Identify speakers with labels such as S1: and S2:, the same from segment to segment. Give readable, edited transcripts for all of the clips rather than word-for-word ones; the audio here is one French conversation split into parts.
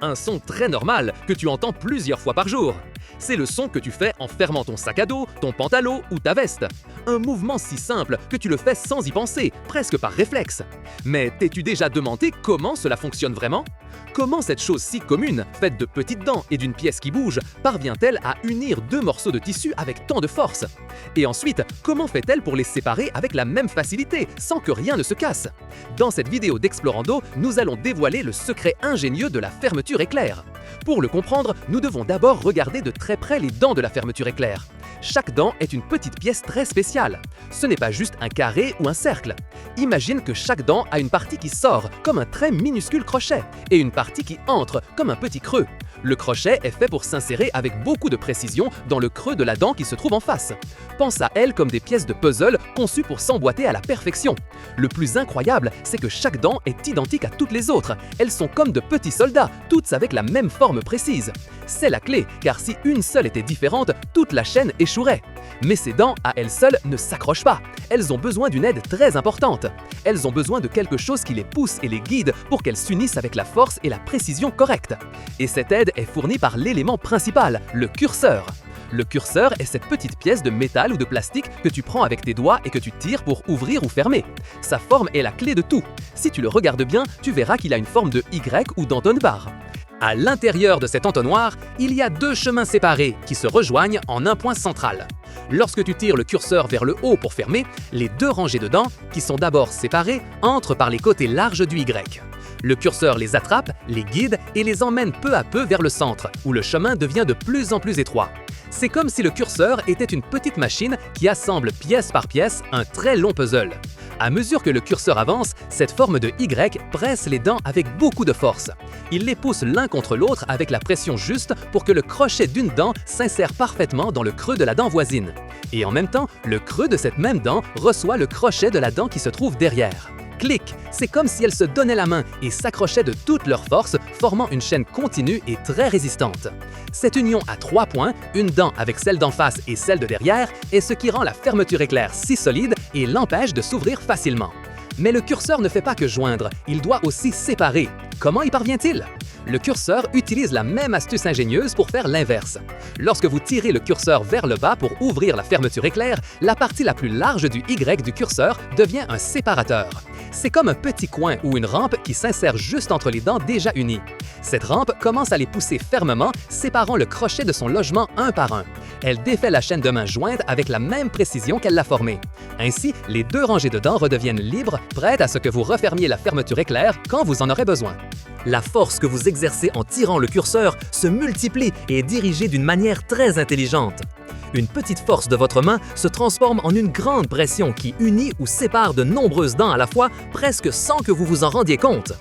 S1: Un son très normal que tu entends plusieurs fois par jour. C'est le son que tu fais en fermant ton sac à dos, ton pantalon ou ta veste. Un mouvement si simple que tu le fais sans y penser, presque par réflexe. Mais t'es-tu déjà demandé comment cela fonctionne vraiment? Comment cette chose si commune, faite de petites dents et d'une pièce qui bouge, parvient-elle à unir deux morceaux de tissu avec tant de force? Et ensuite, comment fait-elle pour les séparer avec la même facilité, sans que rien ne se casse? Dans cette vidéo d'Explorando, nous allons dévoiler le secret ingénieux de la fermeture éclair. Pour le comprendre, nous devons d'abord regarder de très près les dents de la fermeture éclair. Chaque dent est une petite pièce très spéciale. Ce n'est pas juste un carré ou un cercle. Imagine que chaque dent a une partie qui sort, comme un très minuscule crochet, et une partie qui entre, comme un petit creux. Le crochet est fait pour s'insérer avec beaucoup de précision dans le creux de la dent qui se trouve en face. Pense à elles comme des pièces de puzzle conçues pour s'emboîter à la perfection. Le plus incroyable, c'est que chaque dent est identique à toutes les autres. Elles sont comme de petits soldats, toutes avec la même forme précise. C'est la clé, car si une seule était différente, toute la chaîne échouerait. Mais ces dents, à elles seules, ne s'accrochent pas. Elles ont besoin d'une aide très importante. Elles ont besoin de quelque chose qui les pousse et les guide pour qu'elles s'unissent avec la force et la précision correcte. Et cette aide est fournie par l'élément principal, le curseur. Le curseur est cette petite pièce de métal ou de plastique que tu prends avec tes doigts et que tu tires pour ouvrir ou fermer. Sa forme est la clé de tout. Si tu le regardes bien, tu verras qu'il a une forme de Y ou d'entonnoir. À l'intérieur de cet entonnoir, il y a deux chemins séparés qui se rejoignent en un point central. Lorsque tu tires le curseur vers le haut pour fermer, les deux rangées de dents, qui sont d'abord séparées, entrent par les côtés larges du Y. Le curseur les attrape, les guide et les emmène peu à peu vers le centre, où le chemin devient de plus en plus étroit. C'est comme si le curseur était une petite machine qui assemble pièce par pièce un très long puzzle. À mesure que le curseur avance, cette forme de Y presse les dents avec beaucoup de force. Il les pousse l'un contre l'autre avec la pression juste pour que le crochet d'une dent s'insère parfaitement dans le creux de la dent voisine. Et en même temps, le creux de cette même dent reçoit le crochet de la dent qui se trouve derrière. Clic! C'est comme si elles se donnaient la main et s'accrochaient de toute leur force, formant une chaîne continue et très résistante. Cette union à 3 points, une dent avec celle d'en face et celle de derrière, est ce qui rend la fermeture éclair si solide et l'empêche de s'ouvrir facilement. Mais le curseur ne fait pas que joindre, il doit aussi séparer. Comment y parvient-il? Le curseur utilise la même astuce ingénieuse pour faire l'inverse. Lorsque vous tirez le curseur vers le bas pour ouvrir la fermeture éclair, la partie la plus large du Y du curseur devient un séparateur. C'est comme un petit coin ou une rampe qui s'insère juste entre les dents déjà unies. Cette rampe commence à les pousser fermement, séparant le crochet de son logement un par un. Elle défait la chaîne de main jointe avec la même précision qu'elle l'a formée. Ainsi, les deux rangées de dents redeviennent libres, prêtes à ce que vous refermiez la fermeture éclair quand vous en aurez besoin. La force que vous exercez en tirant le curseur se multiplie et est dirigée d'une manière très intelligente. Une petite force de votre main se transforme en une grande pression qui unit ou sépare de nombreuses dents à la fois, presque sans que vous vous en rendiez compte.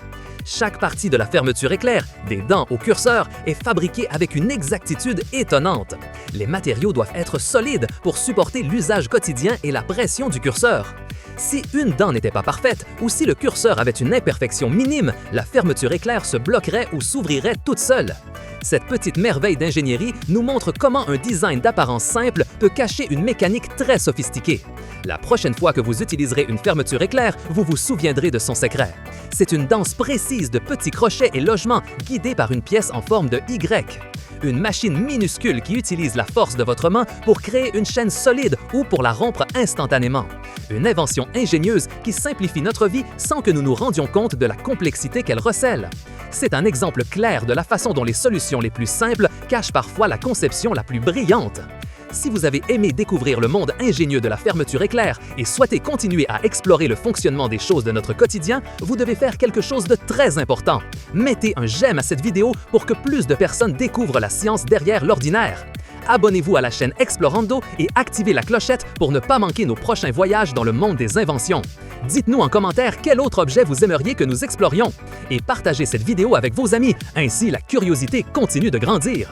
S1: Chaque partie de la fermeture éclair, des dents au curseur, est fabriquée avec une exactitude étonnante. Les matériaux doivent être solides pour supporter l'usage quotidien et la pression du curseur. Si une dent n'était pas parfaite ou si le curseur avait une imperfection minime, la fermeture éclair se bloquerait ou s'ouvrirait toute seule. Cette petite merveille d'ingénierie nous montre comment un design d'apparence simple peut cacher une mécanique très sophistiquée. La prochaine fois que vous utiliserez une fermeture éclair, vous vous souviendrez de son secret. C'est une danse précise de petits crochets et logements guidés par une pièce en forme de Y. Une machine minuscule qui utilise la force de votre main pour créer une chaîne solide ou pour la rompre instantanément. Une invention ingénieuse qui simplifie notre vie sans que nous nous rendions compte de la complexité qu'elle recèle. C'est un exemple clair de la façon dont les solutions les plus simples cachent parfois la conception la plus brillante. Si vous avez aimé découvrir le monde ingénieux de la fermeture éclair et souhaitez continuer à explorer le fonctionnement des choses de notre quotidien, vous devez faire quelque chose de très important. Mettez un j'aime à cette vidéo pour que plus de personnes découvrent la science derrière l'ordinaire. Abonnez-vous à la chaîne Explorando et activez la clochette pour ne pas manquer nos prochains voyages dans le monde des inventions. Dites-nous en commentaire quel autre objet vous aimeriez que nous explorions. Et partagez cette vidéo avec vos amis, ainsi la curiosité continue de grandir.